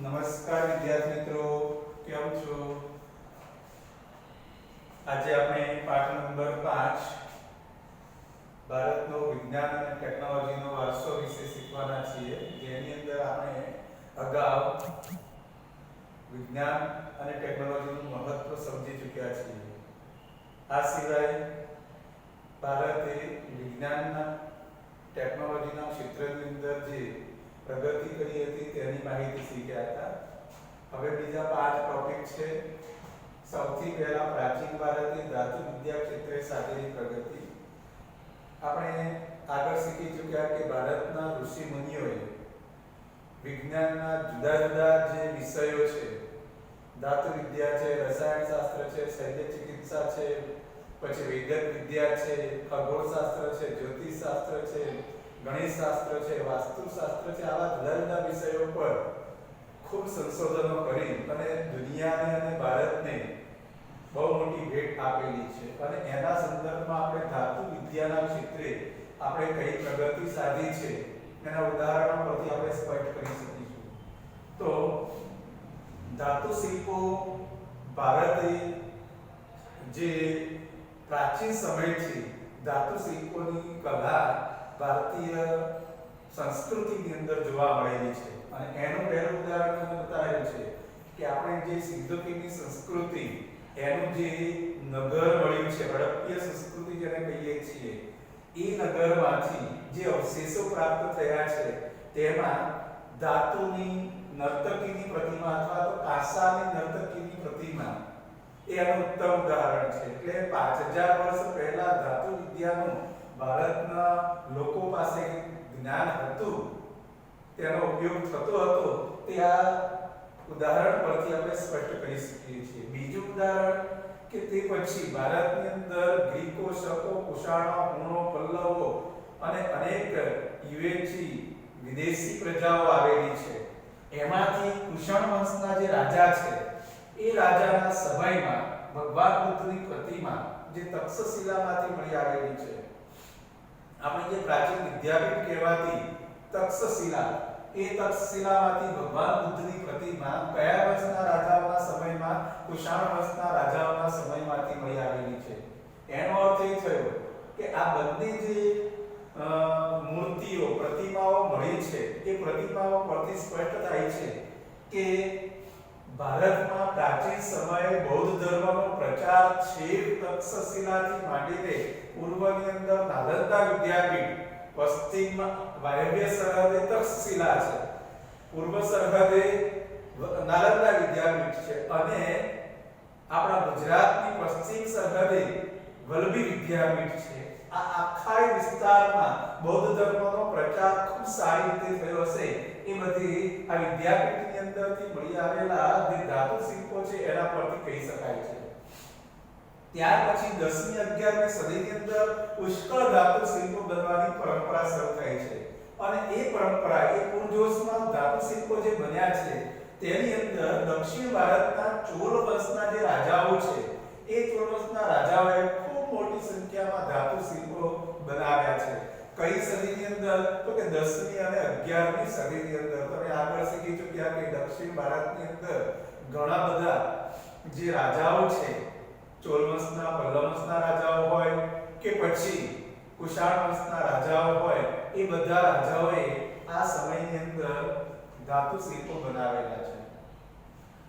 નમસ્કાર વિદ્યાર્થી મિત્રો, કેમ છો? આજે આપણે પાઠ નંબર 5 ભારતનો વિજ્ઞાન અને ટેકનોલોજીનો વારસો વિશે શીખવાના છીએ, જેની અંદર આપણે અગાઉ વિજ્ઞાન અને ટેકનોલોજીનું મહત્વ સમજી ચૂક્યા છીએ. આ સિવાય ભારતે વિજ્ઞાનના ટેકનોલોજીના ક્ષેત્રની અંદર જે પ્રગતિ કરી હતી તેની માહિતી શીખ્યા હતા. હવે બીજા 5 ટોપિક છે. સૌથી પહેલા પ્રાચીન ભારતીય ધાતુ વિદ્યા ક્ષેત્રે સાધેલી પ્રગતિ. આપણે આગળ શીખી ચૂક્યા કે ભારતના ઋષિ મુનિઓએ વિજ્ઞાનના જુદા જુદા જે વિષયો છે, ધાતુ વિદ્યા છે, રસાયણ શાસ્ત્ર છે, શલ્ય ચિકિત્સા છે, પછી વૈદિક વિદ્યા છે, ખગોળશાસ્ત્ર છે, જ્યોતિષશાસ્ત્ર છે, ગણિત શાસ્ત્ર છે, વાસ્તુશાસ્ત્ર છે, આવા જુદા જુદા વિષયો પર ખૂબ સંશોધનો કરી અને દુનિયાને અને ભારતને બહુ મોટી ભેટ આપેલી છે. અને એના સંદર્ભમાં આપણે ધાતુ વિદ્યાના ક્ષેત્રે આપણે કઈ પ્રગતિ સાધી છે એના ઉદાહરણો પરથી આપણે સ્પષ્ટ કરી શકીશું. તો ધાતુ શિલ્પો ભારતે જે પ્રાચીન સમયથી ધાતુ શિલ્પોની કલા ભારતીય સંસ્કૃતિની અંદર જોવા મળેલી છે. અને એનું પહેલું ઉદાહરણ મેં બતાવેલું છે કે આપણે જે સિંધુકીની સંસ્કૃતિ, એનું જે નગર મળ્યું છે, હડપ્પીય સંસ્કૃતિ જેને કહીએ છીએ, એ નગરમાંથી જે અવશેષો પ્રાપ્ત થયા છે તેમાં ધાતુની નર્તકીની પ્રતિમા અથવા તો કાંસાની નર્તકીની પ્રતિમા એ એનું ઉત્તમ ઉદાહરણ છે. એટલે 5000 વર્ષ પહેલા ધાતુ વિદ્યાનું ભારતના લોકો પાસે જ્ઞાન હતું, તેનો ઉપયોગ થતો હતો, તે આ ઉદાહરણ પરથી આપણે સ્પષ્ટ કરી શકીએ છીએ. બીજું ઉદાહરણ કે તે પછી ભારતની અંદર ગ્રીકો, શકો, કુષાણો, હુણો, પલ્લવો અને અનેક યુએજી વિદેશી પ્રજાઓ આવેલી છે. એમાંથી કુષાણ વંશના જે રાજા છે, એ રાજાના સમયમાં ભગવાન બુદ્ધની પ્રતિમા જે તક્ષશિલામાંથી મળી આવેલી છે. આપણે જે પ્રાચીન વિદ્યાપીઠ કહેવાતી તક્ષશિલા, એ તક્ષશિલામાંથી ભગવાન બુદ્ધની પ્રતિમા કયા વંશના રાજાઓના સમયમાં? કુષાણ વંશના રાજાઓના સમયમાંથી મળી આવેલી છે. એનો અર્થ એ થયો કે આ બંને જે મૂર્તિઓ, પ્રતિમાઓ મળી છે, એ પ્રતિમાઓ પરથી સ્પષ્ટ થાય છે કે ભારતમાં પ્રાચીન સમયે બૌદ્ધ ધર્મનો પ્રચાર છેક તક્ષશિલાથી માંડીને પૂર્વની અંદર નાલંદા વિદ્યાપીઠ, પશ્ચિમમાં વાયવ્ય સરહદે તક્ષશિલા છે, પૂર્વ સરહદે નાલંદા વિદ્યાપીઠ છે, અને આપણા ગુજરાતની પશ્ચિમ સરહદે વલ્લભી વિદ્યાપીઠ છે. આ આખા વિસ્તારમાં બૌદ્ધ ધર્મનો પ્રચાર ખૂબ સારી રીતે થયો હશે. એ બધી આ વિદ્યાપીઠની અંદરથી મળી આવેલા જે ધાતુ શિલ્પો છે એના પરથી કહી શકાય છે. ત્યાર પછી 10મી 11મી સદીની અંદર પુષ્કળ ધાતુ શિલ્પો બનવાની પરંપરા શરૂ થઈ છે. અને એ પરંપરા, એ પૂરજોશમાં ધાતુ શિલ્પો જે બન્યા છે તેની અંદર દક્ષિણ ભારતના ચોલ વંશના જે રાજાઓ છે, એ ચોલ વંશના રાજાઓએ ખૂબ મોટી સંખ્યામાં ધાતુ શિલ્પો બનાવ્યા છે. કઈ સદીની અંદર? તો કે 10મી અને 11મી સદીની અંદર. તમે આગળ શીખી ચૂક્યા કે દક્ષિણ ભારતની અંદર ઘણા બધા જે રાજાઓ છે, ચોલ વંશના, પલ્લવ વંશના રાજાઓ હોય કે પછી કુષાણ વંશના રાજાઓ હોય, એ બધા રાજાઓએ આ સમયની અંદર ધાતુ શિલ્પો બનાવેલા છે.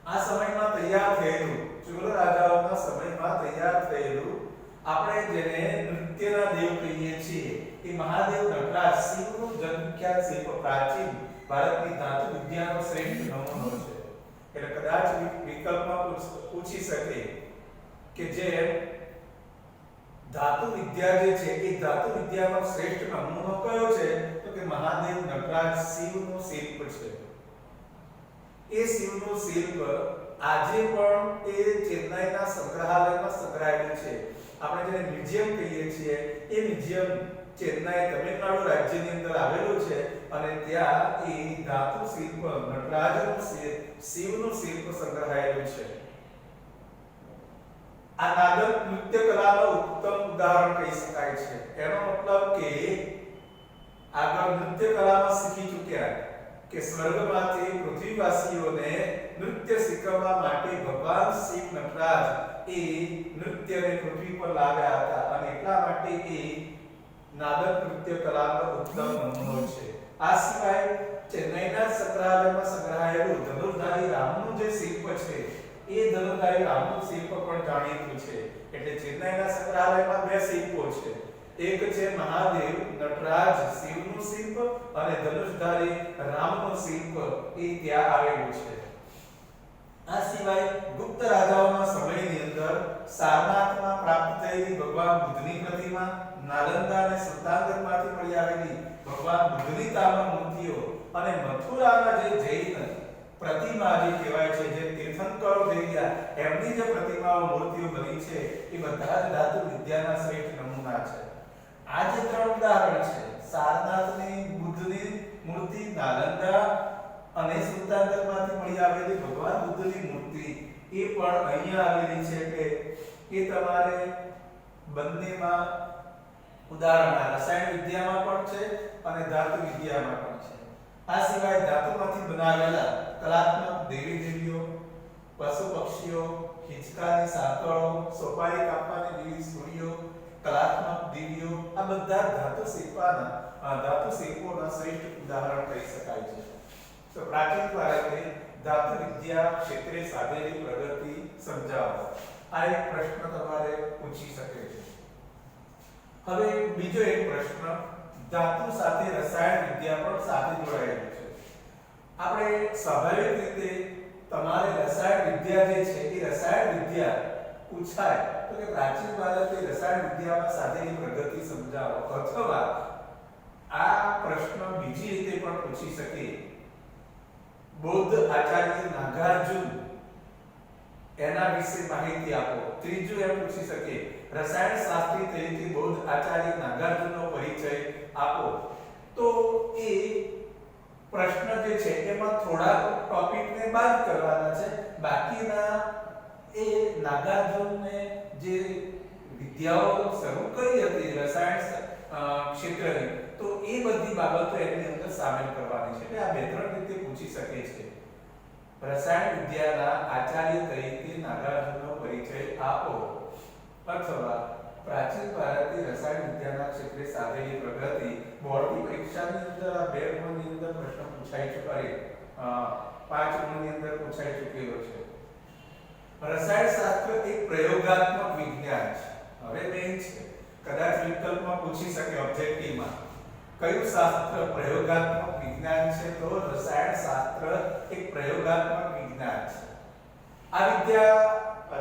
આ સમયમાં તૈયાર થયેલું, ચોલ રાજાઓના સમયમાં તૈયાર થયેલું, આપણે જેને નૃત્યના દેવ કહીએ છીએ, એ મહાદેવ નટરાજ, શિવનું જન્મખ્યાત શિલ્પ પ્રાચીન ભારતની ધાતુ વિદ્યાનો શ્રેષ્ઠ નમૂનો છે. એટલે કદાચ વિકલ્પમાં પૂછી શકે કે જે ધાતુ વિદ્યા જે છે, એ ધાતુ વિદ્યાનો શ્રેષ્ઠ નમૂનો કયો છે? તો કે મહાદેવ નટરાજ, શિવનું શિલ્પ છે. એ શિવનું શિલ્પ આજે પણ એ ચેન્નઈના સંગ્રહાલયમાં સંગ્રહાયેલું છે. આપણે જેને મ્યુઝિયમ કહીએ છીએ, એ મ્યુઝિયમ ચેન્નઈ, તમિલનાડુ રાજ્યની અંદર આવેલું છે. અને ત્યાં એ ધાતુ શિલ્પ, નટરાજનું શિવનું શિલ્પ સંગ્રહાયેલું છે. આ નાદક નૃત્ય કલાનો ઉત્તમ ઉદાહરણ કહી શકાય છે. એનો મતલબ કે આગળ નૃત્ય કલામાં શીખી ચૂક્યા કે સ્વર્ગમાંથી પૃથ્વીવાસીઓને નૃત્ય શીખવવા માટે ભગવાન શિવ નટરાજ એ નૃત્યને પૃથ્વી પર લાવ્યા હતા અને એટલા માટે એ નાદક નૃત્ય કલાનો ઉત્તમ નમૂનો છે. આ સિવાય ચેન્નઈના સંગ્રહાલયમાં સંગ્રહાયેલું ધનુર્ધારી રામનું જે શિલ્પ છે એ ધનુર્ધારી રામનું શિલ્પ પણ જાણીતું છે. એટલે ચેન્નઈના સંગ્રહાલયમાં બે શિલ્પો છે. એક છે મહાદેવ નટરાજ શિવનું શિલ્પ અને ધનુષધારી રામનું શિલ્પ એ ત્યાં આવેલું છે. આ સિવાય ગુપ્ત રાજાઓના સમયની અંદર સારનાથમાં પ્રાપ્ત થયેલી ભગવાન બુદ્ધની પ્રતિમા, નાલંદા અને સુલ્તાનગઢમાંથી મળી આવેલી ભગવાન બુદ્ધની તામ્ર મૂર્તિઓ અને મથુરાના જે જૈન પ્રતિમા જે કહેવાય છે, જે તીર્થંકરો થઈ ગયા એમની જે પ્રતિમાઓ મૂર્તિઓ બની છે એ બધા જ ધાતુ વિદ્યાના શ્રેષ્ઠ નમૂના છે. આ જે ત્રણ ઉદાહરણ છે, સારનાથની બુદ્ધની મૂર્તિ, નાલંદા અને સુલ્તાનગઢમાંથી મળી આવેલી ભગવાન બુદ્ધની મૂર્તિ, એ પણ અહીંયા આવેલી છે કે એ તમારે બંનેમાં ઉદાહરણ રસાયણ વિદ્યામાં પણ છે અને ધાતુ વિદ્યામાં પણ છે. આ સિવાય ધાતુમાંથી બનાવેલા કલાત્મક દેવી દેવીઓ, પશુ પક્ષીઓ, હિંચકાની સાંકળો, સોપારી કાપવાની વિવિધ સુરીઓ, કલાત્મક દીવીઓ, આ બધા ધાતુ શિલ્પોના શ્રેષ્ઠ ઉદાહરણ કહી શકાય છે. તો પ્રાચીન ભારતે ધાતુ વિદ્યા ક્ષેત્રે સાધેલી પ્રગતિ સમજાવો. આ એક પ્રશ્ન તમારે પૂછી શકે છે. હવે બીજો એક પ્રશ્ન, ધાતુ સાથે રસાયણ વિદ્યા પણ સાથે જોડાયેલી છે. આપણે સ્વાભાવિક રીતે તમારે રસાયણ વિદ્યા જે છે એ રસાયણ વિદ્યા પૂછાય તો કે પ્રાચીન ભારતે રસાયણ વિદ્યામાં સાધેલી પ્રગતિ સમજાવો, અથવા આ પ્રશ્ન બીજી રીતે પણ પૂછી શકે, બૌદ્ધ આચાર્ય નાગાર્જુન એના વિશે માહિતી આપો. ત્રીજું એમ પૂછી શકે, રસાયણ શાસ્ત્રી તરીકે બૌદ્ધ આચાર્ય નાગાર્જુનનો પરિચય આપો. તો એ પ્રશ્ન જે છે એમાં થોડા ટોપિકને બાદ કરવાના છે, બાકીના એ નાગાર્જુનને જે વિદ્યાઓ શરૂ કરી હતી રસાયણ ક્ષેત્રની, તો એ બધી બાબતો એની અંદર સામેલ કરવાની છે. એટલે આ બે ત્રણ રીતે પૂછી શકે છે. રસાયણ વિદ્યાના આચાર્ય તરીકે નાગાર્જુનનો પરિચય આપો, અથવા પ્રાચીન ભારતીય રસાયણ વિદ્યાના ક્ષેત્રે સાધેલી પ્રગતિ. બોર્ડની પરીક્ષાની અંદર આ બે ગુણની અંદર પ્રશ્ન પૂછાઈ ચૂક્યો, 5 ગુણની અંદર પૂછાઈ ચૂકેલો છે. રસાયણ શાસ્ત્ર એક પ્રયોગાત્મક વિજ્ઞાન છે. હવે મેઈન છે, કદાચ વિકલ્પમાં પૂછી શકે ઓબ્જેક્ટિવમાં કયું શાસ્ત્ર પ્રયોગાત્મક વિજ્ઞાન છે, તો રસાયણ શાસ્ત્ર એક પ્રયોગાત્મક વિજ્ઞાન છે. આ વિદ્યા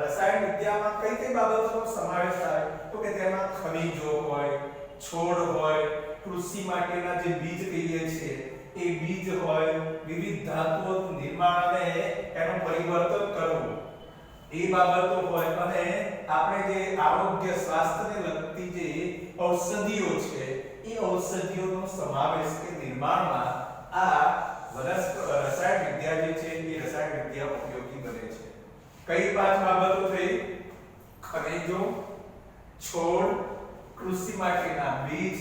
રસાયણ વિદ્યામાં કઈ કઈ બાબતોનો સમાવેશ થાય તો કે તેમાં ખનિજો હોય, છોડ હોય, કૃષિ માટેના જે બીજ કહીએ છીએ એ બીજ હોય, વિવિધ ધાતુઓનું નિર્માણ અને એનું પરિવર્તન કરવું એ બાબતો હોય, અને આપણે જે આરોગ્ય સ્વાસ્થ્યને લગતી જે ઔષધિઓ છે એ ઔષધિઓનો સમાવેશ કે નિર્માણમાં આ રસાયણ વિદ્યા જે છે એ રસાયણ વિદ્યા ઉપયોગી બને છે. કઈ 5 બાબતો થઈ? ખનિજો, છોડ, કૃષિ માટેના બીજ,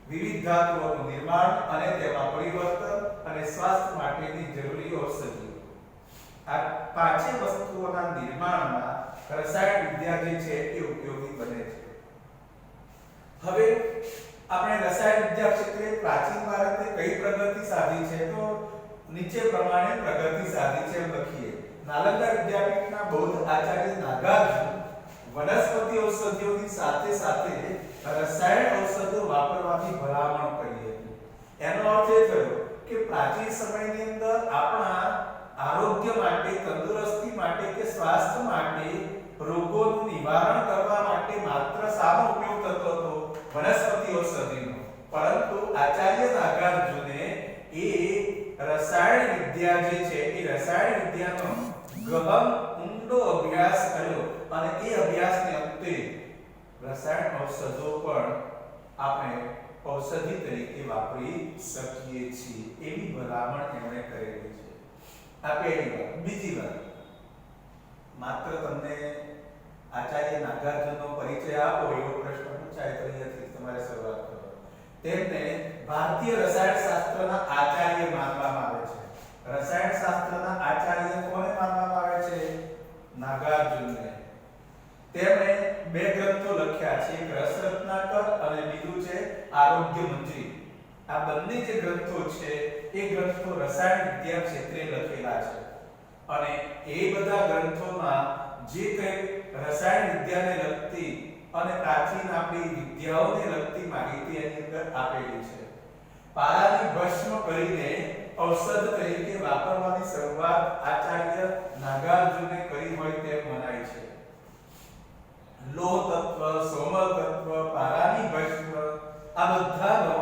વિવિધ ધાતુઓનું નિર્માણ અને તેમાં પરિવર્તન, અને સ્વાસ્થ્ય માટેની જરૂરી ઔષધિઓ. આ પાંચે વસ્તુઓના નિર્માણમાં રસાયણ વિદ્યા જે છે એ ઉપયોગી બને છે. હવે આપણે રસાયણ વિદ્યા ક્ષેત્રે પ્રાચીન ભારતે કઈ પ્રગતિ સાધી છે, તો નીચે પ્રમાણે પ્રગતિ સાધી છે લખીએ. નાલંદા વિદ્યાપીઠના બૌદ્ધ આચાર્ય નાગાર્જુન વનસ્પતિ ઔષધિઓની સાથે સાથે રસાયણ ઔષધો વાપરવાની ભલામણ કરી હતી. એનો અર્થ એ થયો કે પ્રાચીન સમયની અંદર આપણા આરોગ્ય માટે, તંદુરસ્તી માટે કે સ્વાસ્થ્ય માટે, રોગોનું નિવારણ કરવા માટે માત્ર શાનો ઉપયોગ થતો હતો? વનસ્પતિ ઔષધિનો. પરંતુ આચાર્ય નાગાર્જુને એ રસાયણ વિદ્યા જે છે એ રસાયણ વિદ્યાનો ગહન ઊંડો અભ્યાસ કર્યો, અને એ અભ્યાસને અંતે રસાયણ ઔષધો પણ આપણે ઔષધિ તરીકે વાપરી શકીએ છીએ એવી ભલામણ એમણે કરેલી છે. આ પહેલી વાત. બીજી વાત, માત્ર તમને આચાર્ય નાગાર્જુનનો પરિચય આપો એવો પ્રશ્ન પૂછાય તો અહીંયાથી તમારે શરૂઆત કરો. તેમને ભારતીય રસાયણ શાસ્ત્રના આચાર્ય માનવામાં આવે છે. રસાયણશાસ્ત્રના આચાર્ય કોને માનવામાં આવે છે? નાગાર્જુનને. તેમણે બે ગ્રંથો લખ્યા છે, એક રસ રત્નાકર અને બીજું છે આરોગ્ય મંજરી. આ બંને જે ગ્રંથો છે એ ગ્રંથો રસાયણ વિજ્ઞાન ક્ષેત્રે લખેલા છે અને એ બધા ગ્રંથોમાં જે કંઈ રસાયણ વિજ્ઞાનને લગતી અને પ્રાચીન આપણી વિદ્યાઓને લગતી માહિતી એની અંદર આપેલી છે. પારાની ભસ્મ કરીને ઔષધ તરીકે વાપરવાની શરૂઆત આચાર્ય નાગાર્જુને કરી હોય તેમ મનાય છે. લોહ તત્વ, સોમલ તત્વ, પારાની ભસ્મ આ બધાનો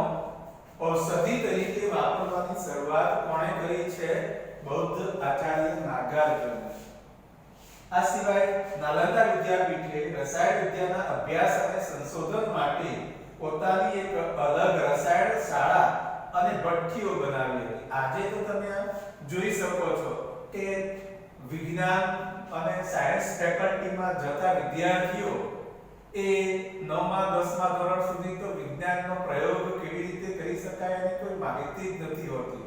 ઔષધિ તરીકે વાપરવાની શરૂઆત કોણે કરી છે? બૌદ્ધ આચાર્ય નાગાર્જુને. આ સિવાય નાલંદા વિદ્યાપીઠે રસાયણ વિદ્યાના અભ્યાસ અને સંશોધન માટે પોતાની એક અલગ રસાયણ શાળા અને ભઠ્ઠીઓ બનાવી હતી. આજે તો તમે જોઈ શકો છો કે વિજ્ઞાન અને સાયન્સ ફેકલ્ટીમાં જતા વિદ્યાર્થીઓ એ 9મા 10મા ધોરણ સુધી તો વિજ્ઞાનનો પ્રયોગ કેવી રીતે કરી શકાય એની કોઈ માહિતી જ નથી હોતી.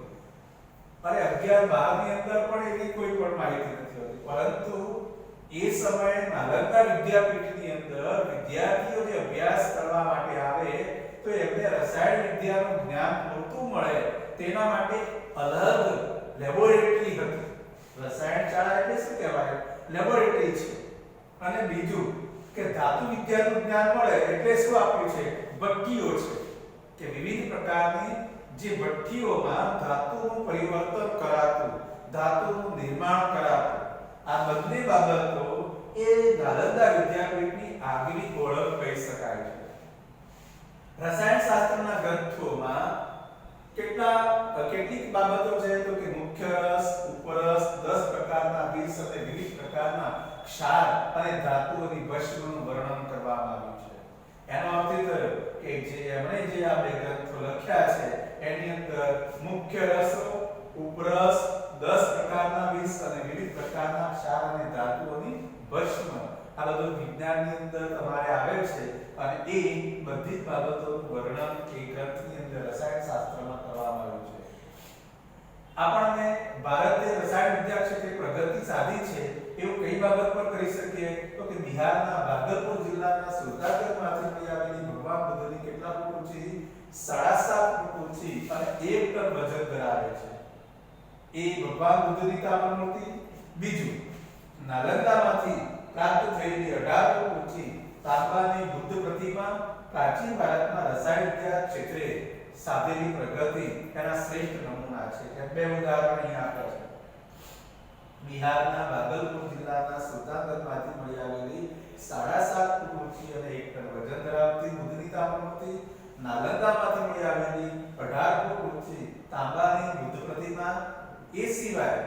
અરે 11 12 ની અંદર પણ એવી કોઈ પણ માહિતી નથી હોતી. પરંતુ એ સમયે નાલંદા વિદ્યાપીઠની અંદર વિદ્યાર્થીઓ જે અભ્યાસ કરવા માટે આવે તો એમને રસાયણ વિદ્યાનું જ્ઞાન પૂરતું મળે તેના માટે અલગ લેબોરેટરી હતી. રસાયણ શાળા એટલે શું કહેવાય? લેબોરેટરી છે. અને બીજું કે ધાતુ વિજ્ઞાનનું જ્ઞાન મળે એટલે શું આપ્યું છે? ભઠ્ઠીઓ છે કે વિવિધ પ્રકારની જે ભઠ્ઠીઓમાં ધાતુનું પરિવર્તન કરાતું, ધાતુનું નિર્માણ કરાતું, આ બંને બાબતો એ નાલંદા વિદ્યાપીઠની આગવી ઓળખ કહી શકાય છે. રસાયણશાસ્ત્રના ગ્રંથોમાં કેટલીક બાબતો છે તો કે મુખ્ય રસ, ઉપરસ, 10 પ્રકારના વિષ અને વિવિધ પ્રકારના ક્ષાર અને ધાતુઓની ભસ્મનું વર્ણન કરવામાં આવ્યું છે. એનો અર્થ એ થયો કે એમણે જે આ બે ગ્રંથો લખ્યા છે એની અંદર મુખ્ય રસો, ઉપરસ, 10 પ્રકારના વિષ અને વિવિધ પ્રકારના ક્ષાર અને ધાતુઓની ભસ્મ આ બધું વિજ્ઞાનની અંદર તમારે આવે છે અને એ બધી જ બાબતોનું વર્ણન એ ગ્રંથની અંદર રસાયણશાસ્ત્રમાં કરવામાં આવ્યું છે. આપણને ભારતે રસાયણ વિદ્યા ક્ષેત્રે પ્રગતિ સાધી છે એવું કઈ બાબત પર કરી શકીએ તો કે બિહારના ભાગલપુર જિલ્લાના સુલતાનગંજમાંથી મળી આવેલી ભગવાન બુદ્ધની કેટલા ફૂટ ઊંચી? 7.5 ફૂટ ઊંચી અને 1 ટન વજન ધરાવે છે એ ભગવાન બુદ્ધની તામ્ર મૂર્તિ. બીજું નાલંદામાંથી પ્રાપ્ત થયેલી 18 ફૂટ ઊંચી તાંબાની બુદ્ધ પ્રતિમા પ્રાચીન ભારતમાં રસાયણ વિદ્યા ક્ષેત્રે સાધેલી પ્રગતિ એના શ્રેષ્ઠ નમૂના છે. એ બે ઉદાહરણ અહીં આપ્યા છે. બિહારના ભાગલપુર જિલ્લાના સુલતાનગંજમાંથી મળી આવેલી 7.5 ફૂટ ઊંચી અને 1 ટન વજન ધરાવતી બુદ્ધની તામ્ર મૂર્તિ, નાલંદામાંથી મળી આવેલી 18 ફૂટ ઊંચી તાંબાની બુદ્ધ પ્રતિમા. એ સિવાય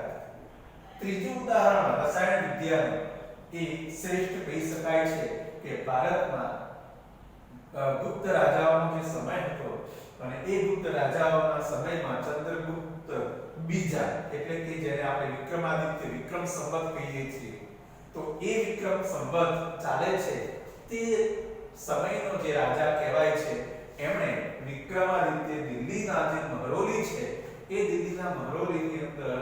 ત્રીજું ઉદાહરણ રસાયણ વિદ્યાનું એ શ્રેષ્ઠ કહી શકાય છે કે ભારતમાં ગુપ્ત રાજાઓનો જે સમય હતો અને એ ગુપ્ત રાજાઓના સમયમાં ચંદ્રગુપ્ત બીજા એટલે કે જેને આપણે વિક્રમાદિત્ય વિક્રમ સંવત કહીએ છીએ તો એ વિક્રમ સંવત ચાલે છે તે સમયનો જે રાજા કહેવાય છે એમણે વિક્રમાદિત્ય દિલ્હીના જે મહરોલી છે એ દિલ્હીના મહરોલીની અંદર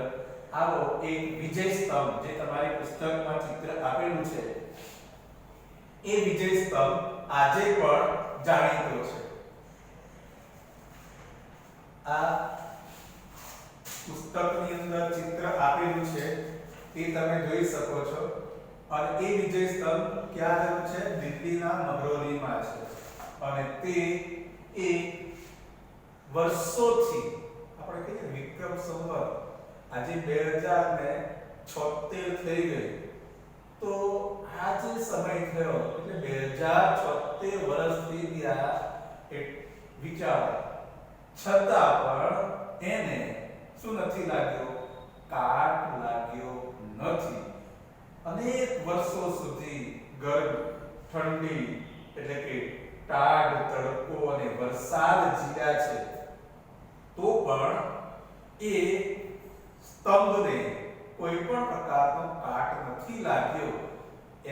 આવો એક વિજય સ્તંભ જે તમારી પુસ્તકમાં ચિત્ર આપેલું છે એ વિજય સ્તંભ આજે પણ જાણીતો છે. આ પુસ્તકની અંદર ચિત્ર આપેલું છે એ તમે જોઈ શકો છો અને એ વિજય સ્તંભ ક્યાં આવ્યો છે? દિલ્હીના મહરોલીમાં છે અને તે એ વર્ષોથી આપણે કહીએ વિક્રમ સંવત આજે 2076 થઈ ગઈ તો આ જે સમય થયો એટલે 2076 વર્ષ થઈ ગયા એક વિચાર છતાં પણ એને શું નથી લાગ્યો? કાટ લાગ્યો નથી. અનેક વર્ષો સુધી ગરમ ઠંડી એટલે કે ટાઢ તડકો અને વરસાદ જીવ્યા છે તો પણ એ સ્તંભને કોઈ પણ પ્રકારનો કાટ નથી લાગ્યો.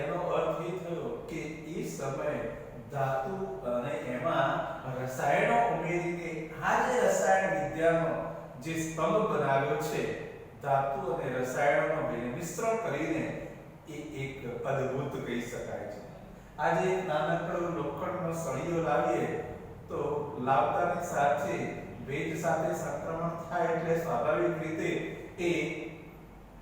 એનો અર્થ એ થયો કે એ સમયે ધાતુ અને એમાં રસાયણો ઉમેરીને આ જે રસાયણ વિદ્યાનો જે સ્તંભ બનાવ્યો છે ધાતુ અને રસાયણોનો મિશ્રણ કરીને એ એક અદ્ભુત કહી શકાય છે. આજે એક નાનકડો લોખંડનો સળિયો લાવીએ તો લાવતાની સાથે ભેજ સાથે સંક્રમણ થાય એટલે સ્વાભાવિક રીતે એ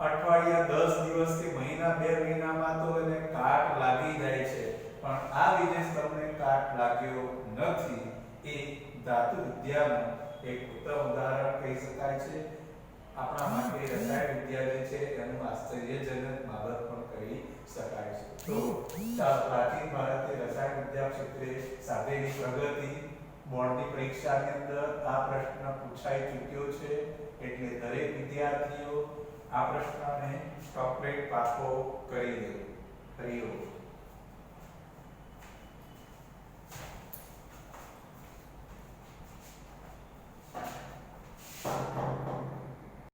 અઠવાડિયા 10 દિવસ કે મહિના 2 મહિનામાં તો એને કાટ લાગી જાય છે. પણ આ વિદેશ તમને કાટ લાગ્યો નથી. એ ધાતુ વિદ્યાનું એક ઉત્તમ ઉદાહરણ કહી શકાય છે. આપણા માટે રસાયણ વિદ્યા જે છે એનું આશ્ચર્યજનક બાબત પણ કહી શકાય છે. તો પ્રાચીન ભારતે રસાયણ વિદ્યા ક્ષેત્રે સાધેલી પ્રગતિ બોર્ડની પરીક્ષાની અંદર આ પ્રશ્ન પૂછાઈ ચૂક્યો છે. એટલે દરેક વિદ્યાર્થીઓ આ પ્રશ્નને ચોકલેટ પાકો કરી દેવો. હરિઓમ.